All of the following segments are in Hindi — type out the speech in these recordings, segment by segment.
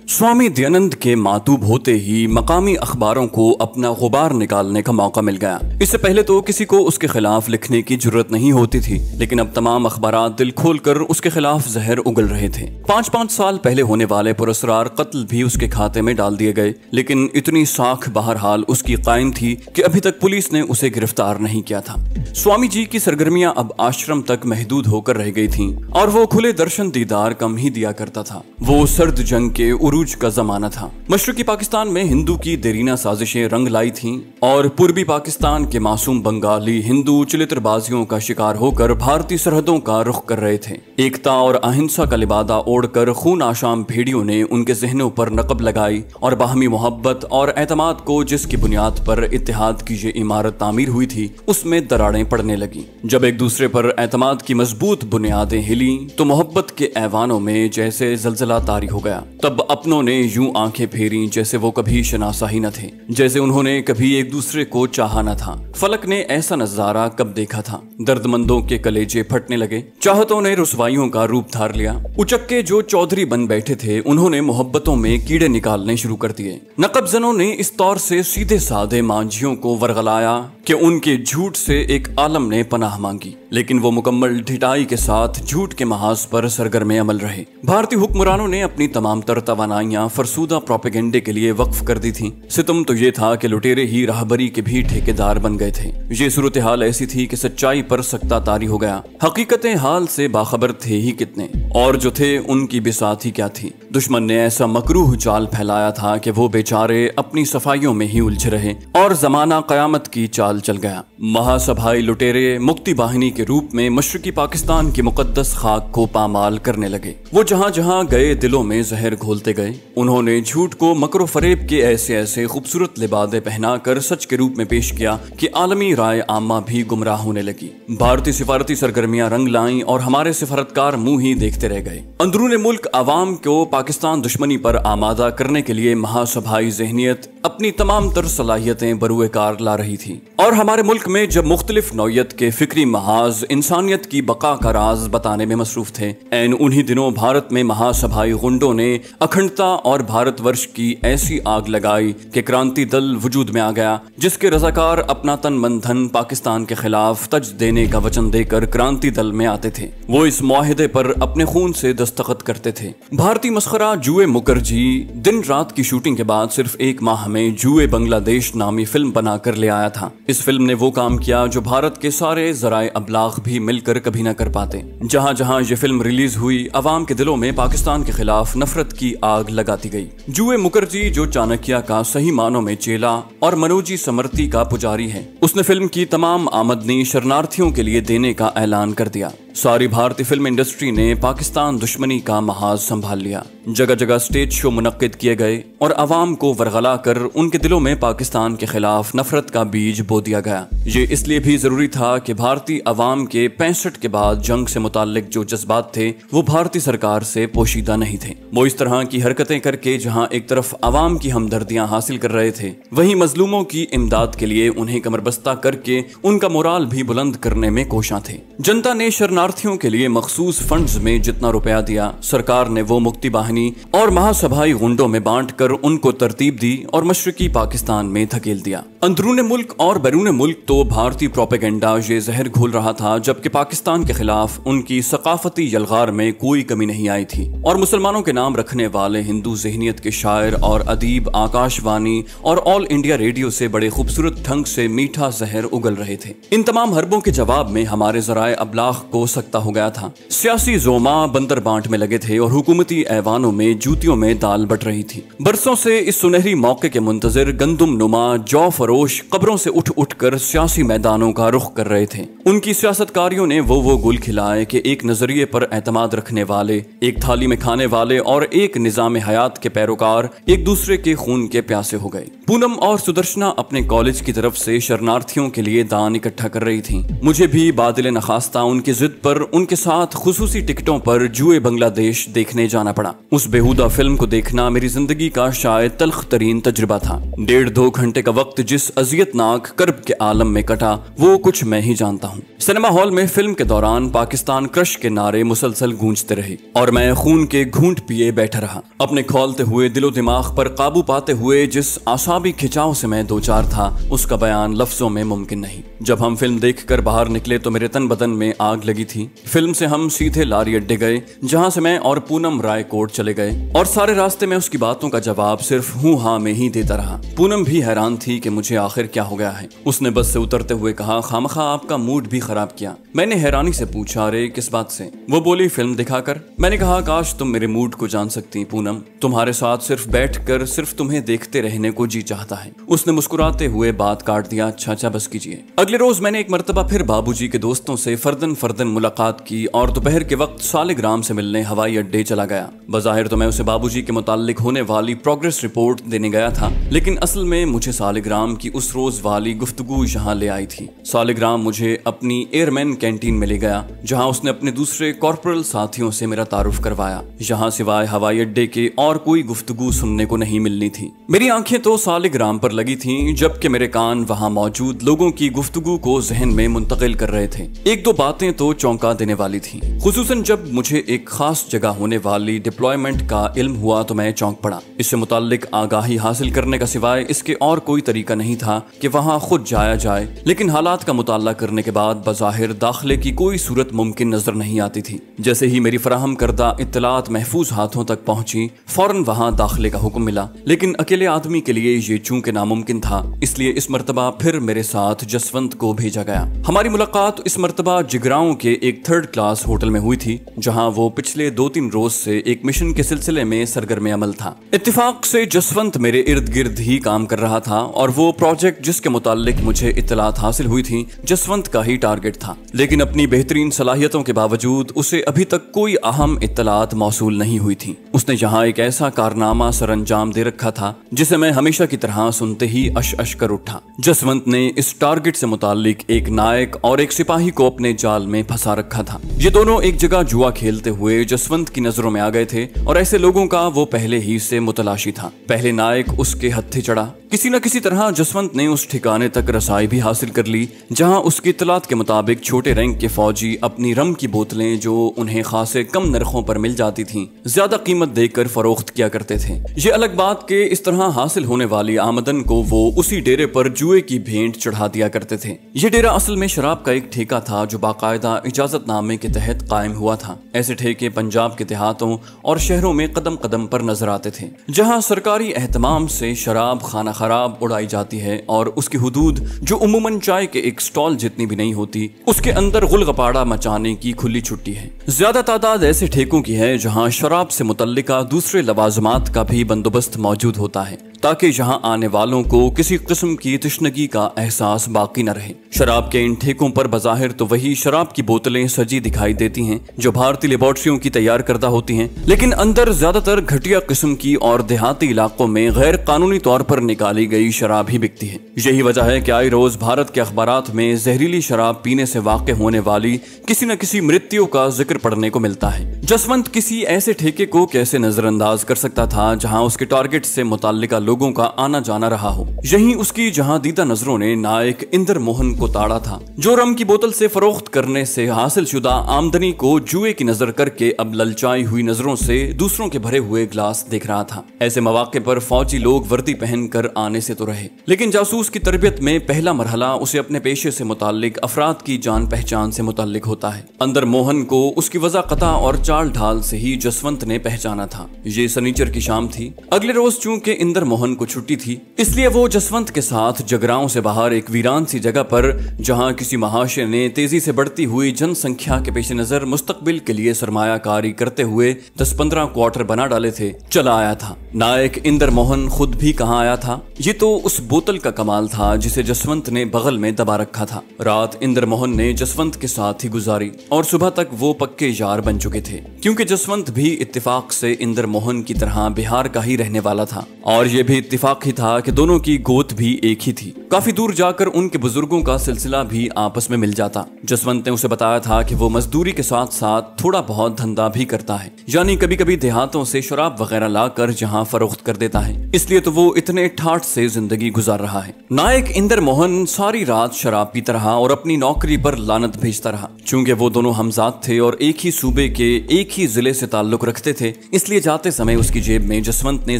स्वामी दयानंद के मातूब होते ही मकामी अखबारों को अपना गुबार निकालने का मौका मिल गया। इससे पहले तो किसी को उसके खिलाफ लिखने की जरूरत नहीं होती थी, लेकिन अब तमाम अखबारात दिल खोलकर उसके खिलाफ जहर उगल रहे थे। 5-5 साल पहले होने वाले पुरस्कार कत्ल भी उसके खाते में डाल दिए गए, लेकिन इतनी साख बहरहाल उसकी कायम थी कि अभी तक पुलिस ने उसे गिरफ्तार नहीं किया था। स्वामी जी की सरगर्मियां अब आश्रम तक महदूद होकर रह गई थीं और वो खुले दर्शन दीदार कम ही दिया करता था। वो सर्द जंग के उरूज का जमाना था। मशरकी पाकिस्तान में हिंदू की देरीना साजिशें रंग लाई थीं और पूर्वी पाकिस्तान के मासूम बंगाली हिंदू चिलित्रबाजियों का शिकार होकर भारतीय सरहदों का रुख कर रहे थे। एकता और अहिंसा का लिबादा ओढ़कर खून आशाम भेड़ियों ने उनके जहनों पर नकब लगाई और बाहमी मोहब्बत और एतमाद को जिसकी बुनियाद पर इत्तेहाद की ये इमारत तामीर हुई थी, उसमें दरारें पड़ने लगी। जब एक दूसरे पर एतमाद की मजबूत बुनियादें हिली तो मोहब्बत के ऐवानों में जैसे जलजला तारी हो गया। तब अपनों ने यूं आंखें फेरी जैसे वो कभी शनासा ही न थे, जैसे उन्होंने कभी एक दूसरे को चाहा न था। फलक ने ऐसा नजारा कब देखा था। दर्दमंदों के कलेजे फटने लगे, चाहतों ने रुसवाइयों का रूप धार लिया। उचक्के जो चौधरी बन बैठे थे, उन्होंने मोहब्बतों में कीड़े निकालने शुरू कर दिए। नकबजनों ने इस तौर से सीधे साधे मांझियों को वरगलाया कि उनके झूठ से एक आलम ने पनाह मांगी, लेकिन वो मुकम्मल ढिठाई के साथ झूठ के महाज पर सरगर्मे अमल रहे। भारतीय हुक्मरानों ने अपनी तमाम तर तवानाइयां फरसूदा प्रोपेगेंडे के लिए वक्फ कर दी थी। सितम तो ये था कि लुटेरे ही राहबरी के भी ठेकेदार बन गए थे। ये सूरत हाल ऐसी थी कि सच्चाई पर सख्ता तारी हो गया। हकीकतें हाल से बाखबर थे ही कितने, और जो थे उनकी बिसात ही क्या थी। दुश्मन ने ऐसा मकरूह जाल फैलाया था कि वो बेचारे अपनी सफाइयों में ही उलझे रहे और जमाना कयामत की चाल चल गया। महासभाई लुटेरे मुक्ति वाहिनी के रूप में मशरकी पाकिस्तान की मुकद्दस खाक को पामाल करने लगे। वो जहां जहां गए दिलों में जहर घोलते गए। उन्होंने झूठ को मकरो फरेब के ऐसे ऐसे खूबसूरत लिबादे पहनाकर सच के रूप में पेश किया कि आलमी राय आमा भी गुमराह होने लगी। भारतीय सिफारती सरगर्मियां रंग लाईं और हमारे सिफारतकार मुंह ही देखते रह गए। अंदरूने मुल्क आवाम को पाकिस्तान दुश्मनी पर आमादा करने के लिए महासभाई जहनियत अपनी तमाम तर सलाहियतें बरूए कार ला रही थी, और हमारे मुल्क में जब मुख्तलिफ नौयत के फिक्री महाज इंसानियत की बका का राज बताने में मसरूफ थे, ऐन उन्हीं दिनों भारत में महासभाई गुंडों ने अखंडता और भारतवर्ष की ऐसी आग लगाई कि क्रांति दल वजूद में आ गया, जिसके रजाकार अपना तन मन धन पाकिस्तान के खिलाफ तज देने का वचन देकर क्रांति दल में आते थे। वो इस मुआहिदे पर अपने खून से दस्तखत करते थे। भारतीय मस्खरा जुए मुखर्जी दिन रात की शूटिंग के बाद सिर्फ एक माह में जुए बांग्लादेश नामी फिल्म बनाकर ले आया था। इस फिल्म ने वो काम किया जो भारत के सारे जराए अबलाग भी मिलकर कभी न कर पाते। जहां जहां ये फिल्म रिलीज हुई, अवाम के दिलों में पाकिस्तान के खिलाफ नफरत की आग लगाती गई। जुए मुखर्जी जो चाणक्य का सही मानों में चेला और मनोजी समर्ति का पुजारी है, उसने फिल्म की तमाम आमदनी शरणार्थियों के लिए देने का ऐलान कर दिया। सारी भारतीय फिल्म इंडस्ट्री ने पाकिस्तान दुश्मनी का महाज संभाल लिया। जगह जगह स्टेज शो मुनक्किद किए गए और अवाम को वरगला कर उनके दिलों में पाकिस्तान के खिलाफ नफरत का बीज बो दिया गया। ये इसलिए भी जरूरी था कि भारतीय अवाम के 65 के बाद जंग से मुताल्लिक जो जज्बात थे, वो भारतीय सरकार से पोशीदा नहीं थे। वो इस तरह की हरकतें करके जहां एक तरफ अवाम की हमदर्दियां हासिल कर रहे थे, वहीं मजलूमों की इमदाद के लिए उन्हें कमरबस्ता करके उनका मोराल भी बुलंद करने में कोशां थे। जनता ने शरणार्थियों के लिए मखसूस फंड्स में जितना रुपया दिया, सरकार ने वो मुक्ति वाहिनी और महासभाई गुंडों में बांटकर उनको तरतीब दी और मशरकी पाकिस्तान में धकेल दिया। अंदरूने मुल्क और बैरूने मुल्क तो भारतीय प्रोपेगेंडा ये जहर घोल रहा था, जबकि पाकिस्तान के खिलाफ उनकी सकाफती यलगार में कोई कमी नहीं आई थी। और मुसलमानों के नाम रखने वाले हिंदू जहनियत के शायर और अदीब आकाशवाणी और ऑल इंडिया रेडियो से बड़े खूबसूरत ढंग से मीठा जहर उगल रहे थे। इन तमाम हरबों के जवाब में हमारे जराए अबलाग को सख्ता हो गया था। सियासी जोमा बंदर बांट में लगे थे और हुकूमती ऐवानों में जूतियों में दाल बट रही थी। बरसों से इस सुनहरी मौके के मुंतजिर गंदुम नुमा जौ फरोश कब्रों से उठ उठ कर सियासी मैदानों का रुख कर रहे थे। उनकी सियासतकारियों ने वो गुल खिलाए कि एक नजरिए पर एतमाद रखने वाले, एक थाली में खाने वाले और एक निजाम हयात के पैरोकार एक दूसरे के खून के प्यासे हो गए। पूनम और सुदर्शना अपने कॉलेज की तरफ से शरणार्थियों के लिए दान इकट्ठा कर रही थी। मुझे भी बादल नखास्ता उनकी जिद जिद पर उनके साथ खुसूसी टिकटों पर जुए बांग्लादेश देखने जाना पड़ा। उस बेहुदा फिल्म को देखना मेरी जिंदगी का शायद तल्ख तरीन तजुर्बा था। 1.5-2 घंटे का वक्त जिस अजियतनाक कर्ब के आलम में कटा वो कुछ मैं ही जानता हूँ। सिनेमा हॉल में फिल्म के दौरान पाकिस्तान क्रश के नारे मुसलसल गूंजते रहे और मैं खून के घूंट पिए बैठा रहा। अपने खौलते हुए दिलो दिमाग पर काबू पाते हुए जिस आसाबी खिंचाव से मैं दो चार था उसका बयान लफ्जों में मुमकिन नहीं। जब हम फिल्म देखकर बाहर निकले तो मेरे तन बदन में आग लगी थी। फिल्म से हम सीधे लारी अड्डे गए जहां से मैं और पूनम रायकोट चले गए और सारे रास्ते में उसकी बातों का जवाब सिर्फ हूँ हाँ में ही देता रहा। पूनम भी हैरान थी कि मुझे आखिर क्या हो गया है। उसने बस से उतरते हुए कहा, खामखा आपका मूड भी खराब किया। मैंने हैरानी से पूछा, अरे किस बात से? वो बोली, फिल्म दिखाकर। मैंने कहा, काश तुम मेरे मूड को जान सकती पूनम, तुम्हारे साथ सिर्फ बैठकर सिर्फ तुम्हें देखते रहने को जी चाहता है। उसने मुस्कुराते हुए बात काट दिया, अच्छा बस कीजिए। अगले रोज मैंने एक मर्तबा फिर बाबूजी के दोस्तों से फर्दन मुलाकात की और दोपहर के वक्त सालिग्राम से मिलने हवाई अड्डे चला गया। बज़ाहिर तो मैं उसे बाबूजी के मुताल्लिक होने वाली प्रोग्रेस रिपोर्ट देने गया था, लेकिन असल में मुझे सालिग्राम की उस रोज वाली गुफ्तगू यहाँ ले आई थी। सालिग्राम मुझे अपनी एयरमैन कैंटीन में ले गया जहाँ उसने अपने दूसरे कॉर्पोरल साथियों से मेरा तारुफ करवाया। यहाँ सिवाय हवाई अड्डे के और कोई गुफ्तगू सुनने को नहीं मिलनी थी। मेरी आंखें तो सालिग्राम पर लगी थीं, जबकि मेरे कान वहाँ मौजूद लोगों की गुफ्तगू को जहन में मुंतकिल कर रहे थे। एक दो बातें तो चौंका देने वाली थी, खुसूसन जब मुझे एक खास जगह होने वाली डिप्लॉयमेंट का इल्म हुआ तो मैं चौंक पड़ा। इससे मुताल्लिक आगाही हासिल करने का सिवाय इसके और कोई तरीका नहीं था कि वहाँ खुद जाया जाए, लेकिन हालात का मुताला करने के बाद बज़ाहिर दाखिले की कोई सूरत मुमकिन नजर नहीं आती थी। जैसे ही मेरी फराहम करदा इत्तलात महफूज हाथों तक पहुंची, फौरन वहाँ दाखिले का हुक्म मिला, लेकिन अकेले आदमी के लिए ये चूंकि नामुमकिन था, इसलिए इस मर्तबा फिर मेरे साथ जसवंत को भेजा गया। हमारी मुलाकात इस मर्तबा जिगराओं के एक 3rd क्लास होटल में हुई थी, जहां वो पिछले 2-3 रोज से एक मिशन के सिलसिले में सरगर्म अमल था। इत्तेफाक से जसवंत मेरे इर्द गिर्द ही काम कर रहा था और वो प्रोजेक्ट जिसके मुताल्लिक मुझे इत्तलात हासिल हुई थी जसवंत का ही टारगेट था, लेकिन अपनी बेहतरीन सलाहियतों के बावजूद उसे अभी तक कोई अहम इत्तलात मौसूल नहीं हुई थी। उसने यहाँ एक ऐसा कारनामा सरअंजाम दे रखा था जिसे मैं हमेशा की तरह सुनते ही अश कर उठा। जसवंत ने इस टारगेट से मुताल्लिक एक नायक और एक सिपाही को अपने जाल में फंसा रखा था। ये दोनों एक जगह जुआ खेलते हुए जसवंत की नजरों में आ गए थे और ऐसे लोगों का वो पहले ही से मुतलाशी था। पहले नायक उसके हत्थे चढ़ा। किसी न किसी तरह जसवंत ने उस ठिकाने तक रसाई भी हासिल कर ली जहां उसकी इत्तलात के मुताबिक छोटे रैंक के फौजी अपनी रम की बोतलें जो उन्हें खासे कम नरखों पर मिल जाती थीं, ज्यादा कीमत देकर फरोख्त किया करते थे। ये अलग बात के इस तरह हासिल होने वाली आमदन को वो उसी डेरे पर जुए की भेंट चढ़ा दिया करते थे। ये डेरा असल में शराब का एक ठेका था जो बाकायदा इजाजतनामे के तहत कायम हुआ था। ऐसे ठेके पंजाब के देहातों और शहरों में कदम कदम पर नजर आते थे, जहां सरकारी एहतमाम से शराब खाना खराब उड़ाई जाती है और उसकी हुदूद जो उमूमन चाय के एक स्टॉल जितनी भी नहीं होती, उसके अंदर गुलगपाड़ा मचाने की खुली छुट्टी है। ज्यादा तादाद ऐसे ठेकों की है जहां शराब से मुतल्लिका दूसरे लवाजमात का भी बंदोबस्त मौजूद होता है, ताकि यहाँ आने वालों को किसी किस्म की तशनगी का एहसास बाकी न रहे। शराब के इन ठेकों पर बज़ाहिर तो वही शराब की बोतलें सजी दिखाई देती हैं जो भारतीय लेबोरेटरियों की तैयार करदा होती हैं, लेकिन अंदर ज्यादातर घटिया किस्म की और देहाती इलाकों में गैर कानूनी तौर पर निकाली गई शराब ही बिकती है। यही वजह है कि आए रोज भारत के अखबारात में जहरीली शराब पीने से वाक़ होने वाली किसी न किसी मृत्यु का जिक्र पढ़ने को मिलता है। जसवंत किसी ऐसे ठेके को कैसे नजरअंदाज कर सकता था जहाँ उसके टारगेट से मुताल्लिका लोगों का आना जाना रहा हो। यही उसकी जहां दीदा नजरों ने नायक इंदर मोहन को ताड़ा था, जो रम की बोतल से फरोख्त करने से हासिल शुदा आमदनी को जुए की नजर करके अब ललचाई हुई नजरों से दूसरों के भरे हुए ग्लास देख रहा था। ऐसे मौके पर फौजी लोग वर्दी पहनकर आने से तो रहे, लेकिन जासूस की तरबियत में पहला मरहला उसे अपने पेशे से मुताल्लिक अफराद की जान पहचान से मुताल्लिक होता है। अंदर मोहन को उसकी वज़ाक़ता और चाल ढाल से ही जसवंत ने पहचाना था। ये सनीचर की शाम थी। अगले रोज चूंकि इंदर मोहन को छुट्टी थी, इसलिए वो जसवंत के साथ जगराओं से बाहर एक वीरान सी जगह पर, जहां किसी महाशय ने तेजी से बढ़ती हुई जनसंख्या के पेश नजर मुस्तकबिल के लिए सरमायाकारी करते हुए 10-15 क्वार्टर बना डाले थे, चला आया था। नायक इंदर मोहन खुद भी कहाँ आया था, ये तो उस बोतल का कमाल था जिसे जसवंत ने बगल में दबा रखा था। रात इंदर मोहन ने जसवंत के साथ ही गुजारी और सुबह तक वो पक्के यार बन चुके थे, क्योंकि जसवंत भी इत्तेफाक से इंदर मोहन की तरह बिहार का ही रहने वाला था और ये भी इत्तेफाक ही था कि दोनों की गोत भी एक ही थी। काफी दूर जाकर उनके बुजुर्गों का सिलसिला भी आपस में मिल जाता। जसवंत ने उसे बताया था कि वो मजदूरी के साथ साथ थोड़ा बहुत धंधा भी करता है, यानी कभी कभी देहातों से शराब वगैरह लाकर जहां फरोख्त कर देता है, इसलिए तो वो इतने ठाठ से जिंदगी गुजार रहा है। नायक इंदर मोहन सारी रात शराब पीता रहा और अपनी नौकरी पर लानत भेजता रहा। चूंकि वो दोनों हमजाद थे और एक ही सूबे के एक ही जिले से ताल्लुक रखते थे, इसलिए जाते समय उसकी जेब में जसवंत ने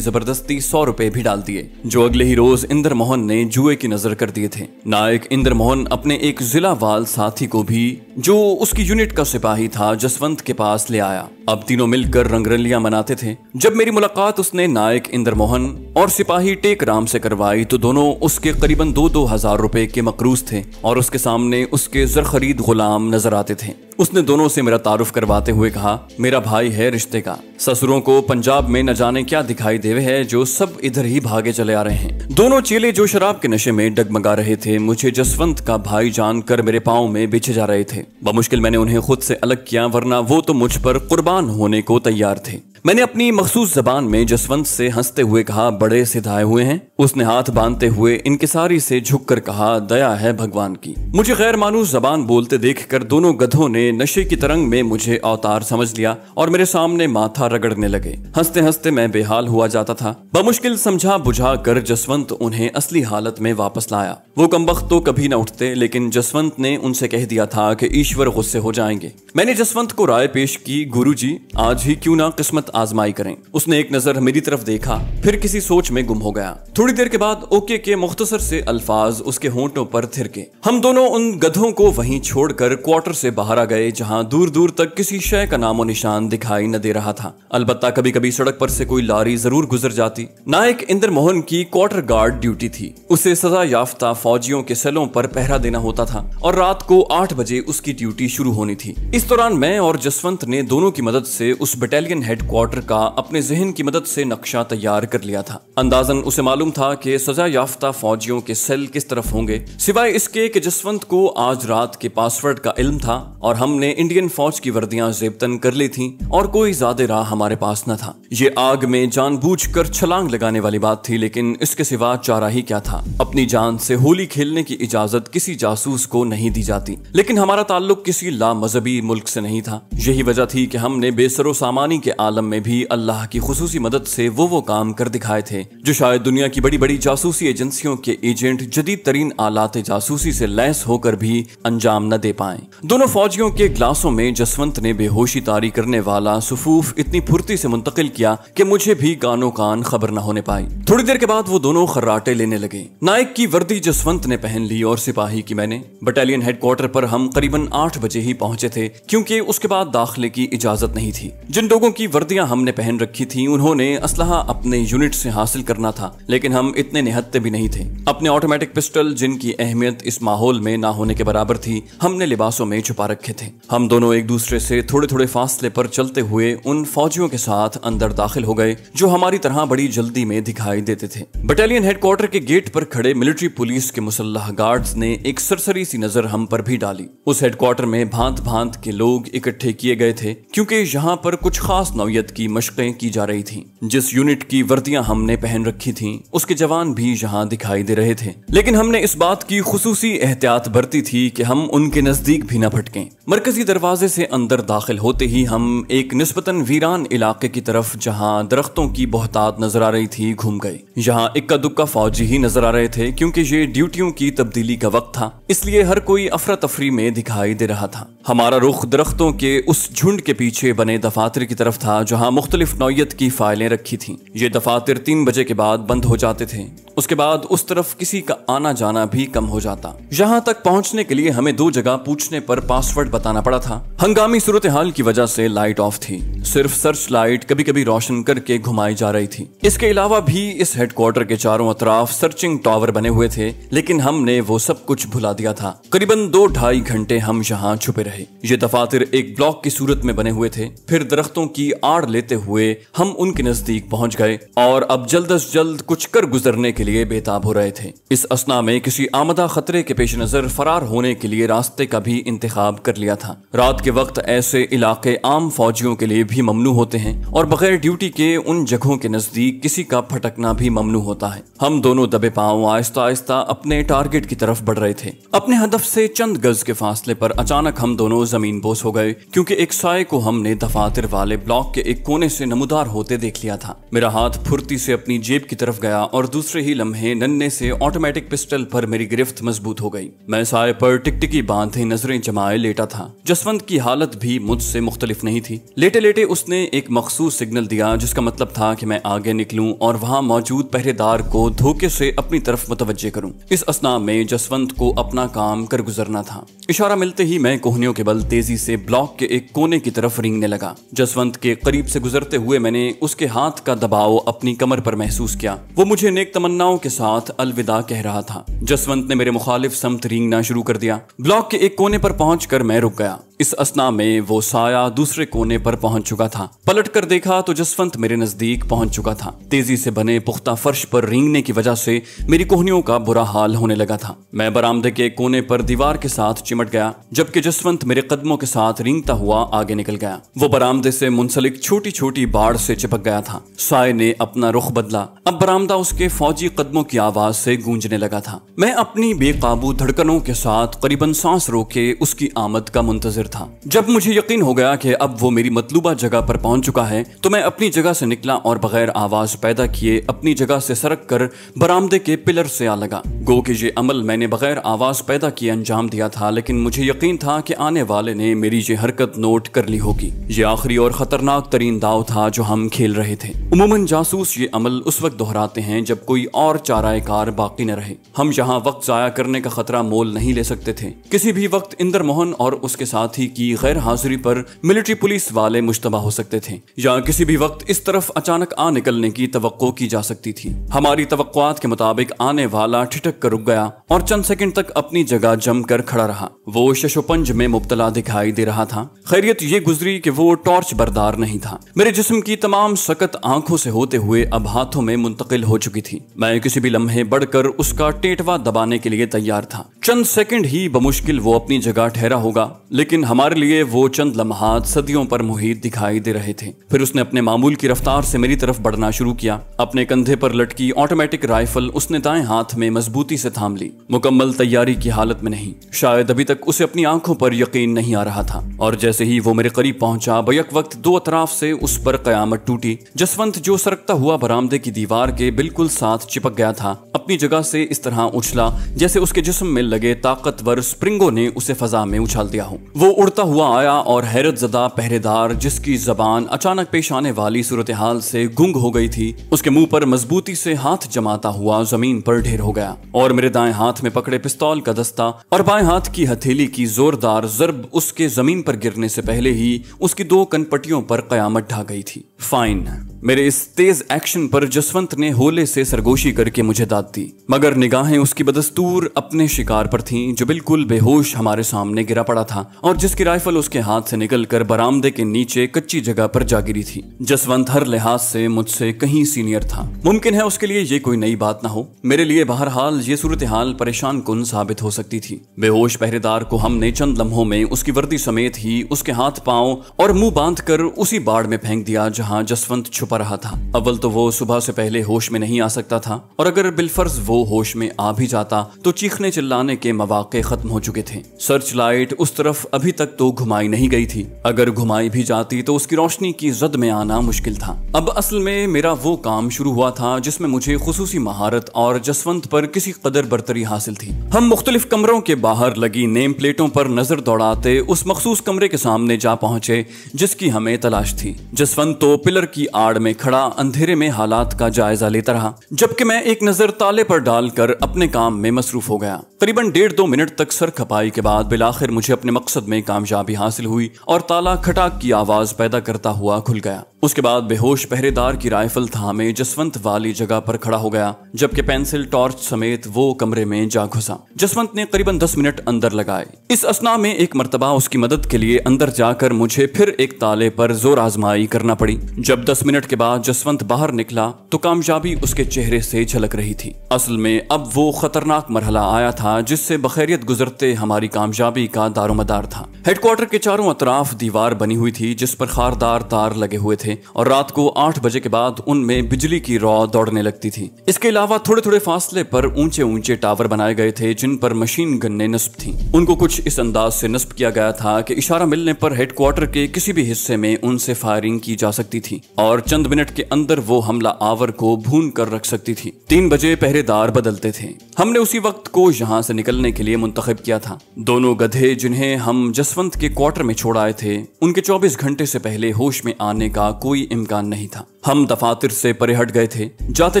जबरदस्ती 100 रुपए भी डाल दिए, जो अगले ही रोज इंदर मोहन ने जुए की नजर कर दिए थे। नायक इंदर मोहन अपने एक जिला वाल साथी को भी, जो उसकी यूनिट का सिपाही था, जसवंत के पास ले आया। अब तीनों मिलकर रंगरलियां मनाते थे। जब मेरी मुलाकात उसने नायक इंदर मोहन और सिपाही टेक राम से करवाई तो दोनों उसके करीबन 2-2 हजार रुपए के मकरूज थे और उसके सामने उसके जर खरीद गुलाम नजर आते थे। उसने दोनों से मेरा तारुफ करवाते हुए कहा, मेरा भाई है रिश्ते का, ससुरों को पंजाब में न जाने क्या दिखाई देवे है जो सब इधर ही भागे चले आ रहे हैं। दोनों चेले जो शराब के नशे में डगमगा रहे थे, मुझे जसवंत का भाई जानकर मेरे पांव में बिछे जा रहे थे। बमुश्किल मैंने उन्हें खुद से अलग किया, वरना वो तो मुझ पर कुर्बान होने को तैयार थे। मैंने अपनी मखसूस जबान में जसवंत से हंसते हुए कहा, बड़े सिधाए हुए हैं। उसने हाथ बांधते हुए इनकिसारी से झुककर कहा, दया है भगवान की। मुझे गैर मानूस जबान बोलते देखकर दोनों गधों ने नशे की तरंग में मुझे अवतार समझ लिया और मेरे सामने माथा रगड़ने लगे। हंसते हंसते मैं बेहाल हुआ जाता था। बमुश्किल समझा बुझा कर जसवंत उन्हें असली हालत में वापस लाया। वो कमबख्त तो कभी न उठते, लेकिन जसवंत ने उनसे कह दिया था कि ईश्वर गुस्से हो जाएंगे। मैंने जसवंत को राय पेश की, गुरुजी आज ही क्यों ना किस्मत आजमाई करें। उसने एक नजर मेरी तरफ देखा, फिर किसी सोच में गुम हो गया। थोड़ी देर के बाद ओके के मुख्तसर से अल्फाज उसके होंठों पर थिरके। हम दोनों उन गधों को वहीं छोड़कर क्वार्टर से बाहर आ गए, जहां दूर दूर तक किसी शय का नामो निशान दिखाई न दे रहा था। अलबत्ता कभी कभी सड़क पर से कोई लारी जरूर गुजर जाती। नायक इंदर मोहन की क्वार्टर गार्ड ड्यूटी थी। उसे सजा याफ्ता फौजियों के सेलों पर पहरा देना होता था और रात को 8 बजे उसकी ड्यूटी शुरू होनी थी। इस दौरान मैं और जसवंत ने दोनों की मदद से उस बटालियन हेडक्वार्टर का अपने जहन की मदद से नक्शा तैयार कर लिया था। अंदाजन उसे मालूम था कि सजा याफ्ता फौजियों के सेल किस तरफ होंगे, सिवाय इसके कि जसवंत को आज रात के पासवर्ड का इल्म था और हमने इंडियन फौज की वर्दियां जेबतन कर ली थी और कोई ज्यादा राह हमारे पास न था। ये आग में जानबूझकर छलांग लगाने वाली बात थी, लेकिन इसके सिवा चारा ही क्या था। अपनी जान से होली खेलने की इजाजत किसी जासूस को नहीं दी जाती, लेकिन हमारा ताल्लुक किसी लामज़हबी मुल्क से नहीं था। यही वजह थी कि हमने बेसरो सामानी के आलम में भी अल्लाह की खुसूसी मदद से वो काम कर दिखाए थे जो शायद दुनिया की बड़ी बड़ी जासूसी एजेंसियों के एजेंट जदीद तरीन आलाते जासूसी से लैस होकर भी अंजाम न दे पाए। दोनों फौजियों के ग्लासों में जसवंत ने बेहोशी तारी करने वाला सुफूफ इतनी फुर्ती से मुंतकिल किया कि मुझे भी कानो कान खबर न होने पाई। थोड़ी देर के बाद वो दोनों खर्राटे लेने लगे। नायक की वर्दी जसवंत ने पहन ली और सिपाही की मैंने। बटालियन हेडक्वार्टर पर हम करीबन 8 बजे ही पहुंचे थे, क्योंकि उसके बाद दाखिले की इजाजत नहीं थी। जिन लोगों की वर्दियां हमने पहन रखी थी उन्होंने असलहा अपने यूनिट से हासिल करना था, लेकिन हम इतने निहत्ते भी नहीं थे। अपने ऑटोमेटिक पिस्टल, जिनकी अहमियत इस माहौल में ना होने के बराबर थी, हमने लिबासों में छुपा रखे थे। हम दोनों एक दूसरे से थोड़े थोड़े फासले पर चलते हुए उन फौजियों के साथ अंदर दाखिल हो गए जो हमारी तरह बड़ी जल्दी में दिखाई देते थे। बटालियन हेडक्वार्टर के गेट पर खड़े मिलिट्री पुलिस के मुसल्लह गार्ड्स ने एक सरसरी सी नजर हम पर भी डाली। उस हेडक्वार्टर में भांत भांत के लोग इकट्ठे किए गए थे, क्योंकि यहाँ पर कुछ खास नौयत की मशकें की जा रही थी। जिस यूनिट की वर्दियां हमने पहन रखी थी उसके जवान भी यहाँ दिखाई दे रहे थे, लेकिन हमने इस बात की खुसूसी एहतियात बरती थी कि हम उनके नजदीक भी न भटकें। मरकजी दरवाजे से अंदर दाखिल होते ही हम एक निस्बतन वीरान इलाके की तरफ, जहाँ दरख्तों की बहुतात नजर आ रही थी, घूम गए। यहाँ इक्का दुक्का फौजी ही नजर आ रहे थे, क्योंकि ये ड्यूटियों की तब्दीली का वक्त था, इसलिए हर कोई अफरा तफरी में दिखाई दे रहा था। हमारा रुख दरख्तों के उस झुंड के पीछे बने दफातर की तरफ था, जहाँ मुख्तलिफ नौयत की फाइलें रखी थी। ये दफातर 3 बजे के बाद बंद हो जाते थे। उसके बाद उस तरफ किसी का आना जाना भी कम हो जाता। यहाँ तक पहुँचने के लिए हमें 2 जगह पूछने पर पासवर्ड बताना पड़ा था। हंगामी सूरत हाल की वजह से लाइट ऑफ थी, सिर्फ सर्च लाइट कभी कभी रोशन करके घुमाई जा रही थी। इसके अलावा भी इस हेडक्वार्टर के चारों अतराफ सर्चिंग टावर बने हुए थे, लेकिन हमने वो सब कुछ भुला दिया था। करीबन 2-2.5 घंटे हम यहाँ छुपे रहे। ये दफातर एक ब्लॉक की सूरत में बने हुए थे। फिर दरख्तों की आड़ लेते हुए हम उनके नजदीक पहुंच गए और अब जल्द अज जल्द कुछ कर गुजरने के लिए बेताब हो रहे थे। इस असना में किसी आमदा खतरे के पेश नजर फरार होने के लिए रास्ते का भी इंतखाब कर लिया था। रात के वक्त ऐसे इलाके आम फौजियों के लिए भी ममनू होते हैं और बगैर ड्यूटी के उन जगहों के नजदीक किसी का भटकना भी ममनू होता है। हम दोनों दबे पांव आहिस्ता आहिस्ता अपने टारगेट की तरफ बढ़ रहे थे। अपने हदफ से चंद गज के फासले पर अचानक हम दोनों जमीन बोस हो गए, क्योंकि एक साए को हमने दफातर वाले ब्लॉक के एक कोने से नमूदार होते देख लिया था। मेरा हाथ फुर्ती से अपनी जेब की तरफ गया और दूसरे ही लम्हे नन्हे से ऑटोमेटिक पिस्टल पर मेरी गिरफ्त मजबूत हो गई। मैं साए पर टिकटिकी बांधे नजरें जमाए लेटा था। जसवंत की हालत भी मुझसे मुख्तलिफ नहीं थी। लेटे लेटे उसने एक मखसूस सिग्नल दिया, जिसका मतलब था कि मैं आगे निकलूं और वहां मौजूद पहरेदार को धोखे से अपनी तरफ मुतवज्जे करूं। इस असना में जसवंत को अपना काम कर गुजरना था। इशारा मिलते ही मैं कोहनियों के बल तेजी से ब्लॉक के एक कोने की तरफ रेंगने लगा। जसवंत के करीब से गुजरते हुए मैंने उसके हाथ का दबाव अपनी कमर पर महसूस किया। वो मुझे नेक तमन्नाओं के साथ अलविदा कह रहा था। जसवंत ने मेरे मुखालिफ समत रेंगना शुरू कर दिया। ब्लॉक के एक कोने पर पहुंचकर मैं रुक गया। इस असना में वो साया दूसरे कोने पर पहुंच चुका था। पलट कर देखा तो जसवंत मेरे नजदीक पहुंच चुका था। तेजी से बने पुख्ता फर्श पर रेंगने की वजह से मेरी कोहनियों का बुरा हाल होने लगा था। मैं बरामदे के कोने पर दीवार के साथ चिमट गया, जबकि जसवंत मेरे कदमों के साथ रेंगता हुआ आगे निकल गया। वो बरामदे से मुंसलिक छोटी छोटी बाढ़ से चिपक गया था। साए ने अपना रुख बदला। अब बरामदा उसके फौजी कदमों की आवाज से गूंजने लगा था। मैं अपनी बेकाबू धड़कनों के साथ करीबन सांस रोके उसकी आमद का मुंतजिर था। जब मुझे यकीन हो गया कि अब वो मेरी मतलूबा जगह पर पहुंच चुका है, तो मैं अपनी जगह से निकला और बगैर आवाज पैदा किए अपनी जगह से सरक कर बरामदे के पिलर से आ लगा। गो कि ये अमल मैंने बगैर आवाज पैदा किए अंजाम दिया था, लेकिन मुझे यकीन था कि आने वाले ने मेरी ये हरकत नोट कर ली होगी। ये आखिरी और खतरनाक तरीन दाव था जो हम खेल रहे थे। उमूमन जासूस ये अमल उस वक्त दोहराते हैं जब कोई और चाराएकार बाकी न रहे। हम यहाँ वक्त जाया करने का खतरा मोल नहीं ले सकते थे। किसी भी वक्त इंदर मोहन और उसके साथी की गैर हाजिरी पर मिलिट्री पुलिस वाले मुश्तबा हो सकते थे, या किसी भी वक्त इस तरफ अचानक आ निकलने की तवक्को की जा सकती थी। हमारी तवक्कुआत के मुताबिक आने वाला ठिठक कर रुक गया और चंद सेकंड तक अपनी जगह जमकर खड़ा रहा। वो शशोपंज में मुब्तला दिखाई दे रहा था। खैरियत ये गुजरी कि वो टॉर्च बरदार नहीं था। मेरे जिस्म की तमाम सकत आंखों से होते हुए अब हाथों में मुंतकिल हो चुकी थी। मैं किसी भी लम्हे बढ़कर उसका टेटवा दबाने के लिए तैयार था। चंद सेकंड ही बमुश्किल वो अपनी जगह ठहरा होगा, लेकिन हमारे लिए वो चंद लम्हात सदियों पर मुहीत दिखाई दे रहे थे। फिर उसने अपने मामूल की रफ्तार से मेरी तरफ बढ़ना शुरू किया। अपने कंधे पर लटकी ऑटोमेटिक राइफल उसने दाएं हाथ में मजबूती से थाम ली। मुकम्मल तैयारी की हालत में नहीं, शायद अभी तक उसे अपनी आंखों पर यकीन नहीं आ रहा था। और जैसे ही वो मेरे करीब पहुंचा, बैक वक्त दो अतराफ से उस पर कयामत टूटी। जसवंत जो सरकता हुआ बरामदे की दीवार के बिल्कुल साथ चिपक गया था, अपनी जगह से इस तरह उछला जैसे उसके जिस्म में लगे ताकतवर स्प्रिंगों ने उसे फजा में उछाल दिया हो। वो उड़ता हुआ आया और हैरत ज़दा पहरेदार, जिसकी जबान अचानक पेश आने वाली सूरत हाल से गुंग हो गई थी, उसके मुंह पर मजबूती से हाथ जमाता हुआ जमीन पर ढेर हो गया। और मेरे दाएं हाथ में पकड़े पिस्तौल का दस्ता और बाएं हाथ की हथेली की जोरदार जर्ब उसके जमीन पर गिरने से पहले ही उसकी दो कनपटियों पर कयामत ढा गई थी। फाइन। मेरे इस तेज एक्शन पर जसवंत ने होले से सरगोशी करके मुझे दाद दी, मगर निगाहें उसकी बदस्तूर अपने शिकार पर थीं, जो बिल्कुल बेहोश हमारे सामने गिरा पड़ा था और जिसकी राइफल उसके हाथ से निकलकर बरामदे के नीचे कच्ची जगह पर जा गिरी थी। जसवंत हर लिहाज से मुझसे कहीं सीनियर था। मुमकिन है उसके लिए ये कोई नई बात ना हो, मेरे लिए बहरहाल ये सूरत हाल परेशान कुन साबित हो सकती थी। बेहोश पहरेदार को हमने चंद लम्हों में उसकी वर्दी समेत ही उसके हाथ पांव और मुंह बांध कर उसी बाड़ में फेंक दिया जहां जसवंत छुपा रहा था। अव्वल तो वो सुबह से पहले होश में नहीं आ सकता था, और अगर बिलफर्ज वो होश में आ भी जाता तो चीखने चिल्लाने के मौके खत्म हो चुके थे। सर्च लाइट उस तरफ अभी तक तो घुमाई नहीं गई थी। अगर घुमाई भी जाती तो उसकी रोशनी की जद में आना मुश्किल था। अब असल में मेरा वो काम शुरू हुआ था जिसमें मुझे खुसूसी महारत और जसवंत पर किसी कदर बरतरी हासिल थी। हम मुख्तलिफ कमरों के बाहर लगी नेम प्लेटों पर नजर दौड़ाते उस मखसूस कमरे के सामने जा पहुंचे जिसकी हमें तलाश थी। जसवंत तो पिलर की आड़ में खड़ा अंधेरे में हालात का जायजा लेता रहा, जबकि मैं एक नजर ताले पर डालकर अपने काम में मसरूफ हो गया। करीबन 1.5-2 मिनट तक सर खपाई के बाद बिलाखिर मुझे अपने मकसद में कामयाबी हासिल हुई और ताला खटाक की आवाज पैदा करता हुआ खुल गया। उसके बाद बेहोश पहरेदार की राइफल थामे जसवंत वाली जगह पर खड़ा हो गया, जबकि पेंसिल टॉर्च समेत वो कमरे में जा घुसा। जसवंत ने करीबन 10 मिनट अंदर लगाए। इस असना में एक मर्तबा उसकी मदद के लिए अंदर जाकर मुझे फिर एक ताले पर जोर आजमाई करना पड़ी। जब 10 मिनट के बाद जसवंत बाहर निकला तो कामयाबी उसके चेहरे से झलक रही थी। असल में अब वो खतरनाक मरहला आया था जिससे बखैरियत गुजरते हमारी कामयाबी का दारोमदार था। हेडक्वार्टर के चारों अतराफ दीवार बनी हुई थी जिस पर खारदार तार लगे हुए थे और रात को 8 बजे के बाद उनमें बिजली की रौ दौड़ने लगती थी। इसके अलावा थोड़े थोड़े फासले पर ऊंचे ऊंचे टावर बनाए गए थे जिन पर मशीन गन्ने नस्ब थी। उनको कुछ इस अंदाज से नस्ब किया गया था कि इशारा मिलने पर हेडक्वार्टर के किसी भी हिस्से में उनसे फायरिंग की जा सकती थी और चंद मिनट के अंदर वो हमला आवर को भून कर रख सकती थी। 3 बजे पहरेदार बदलते थे। हमने उसी वक्त को यहाँ से निकलने के लिए मुंतखब किया था। दोनों गधे जिन्हें हम जसवंत के क्वार्टर में छोड़ आए थे उनके 24 घंटे से पहले होश में आने का कोई इम्कान नहीं था। हम दफातर से परे हट गए थे। जाते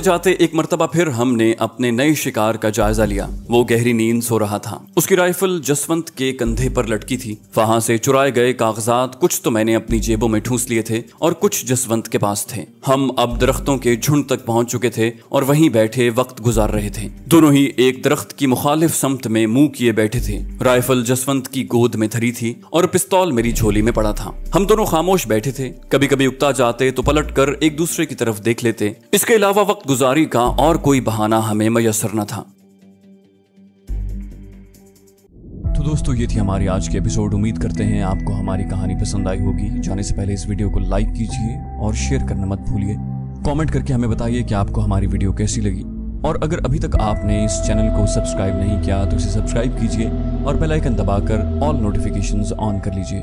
जाते एक मर्तबा फिर हमने अपने नए शिकार का जायजा लिया। वो गहरी नींद सो रहा था। उसकी राइफल जसवंत के कंधे पर लटकी थी। वहां से चुराए गए कागजात कुछ तो मैंने अपनी जेबों में ठूंस लिए थे और कुछ जसवंत के पास थे। हम अब दरख्तों के झुंड तक पहुंच चुके थे और वहीं बैठे वक्त गुजार रहे थे। दोनों ही एक दरख्त की मुखालिफ समत में मुंह किए बैठे थे। राइफल जसवंत की गोद में धरी थी और पिस्तौल मेरी झोली में पड़ा था। हम दोनों खामोश बैठे थे। कभी कभी उकता जाते तो पलट कर एक दूसरे की तरफ देख लेते। इसके अलावा वक्त गुजारी का और कोई बहाना हमें मयसर न था। तो दोस्तों, ये थी हमारी आज की एपिसोड। उम्मीद करते हैं आपको हमारी कहानी पसंद आई होगी। जाने से पहले इस वीडियो को लाइक कीजिए और शेयर करना मत भूलिए। कमेंट करके हमें बताइए कि आपको हमारी वीडियो कैसी लगी। और अगर अभी तक आपने इस चैनल को सब्सक्राइब नहीं किया तो इसे सब्सक्राइब कीजिए और बेल आइकन दबाकर ऑल नोटिफिकेशंस ऑन कर लीजिए।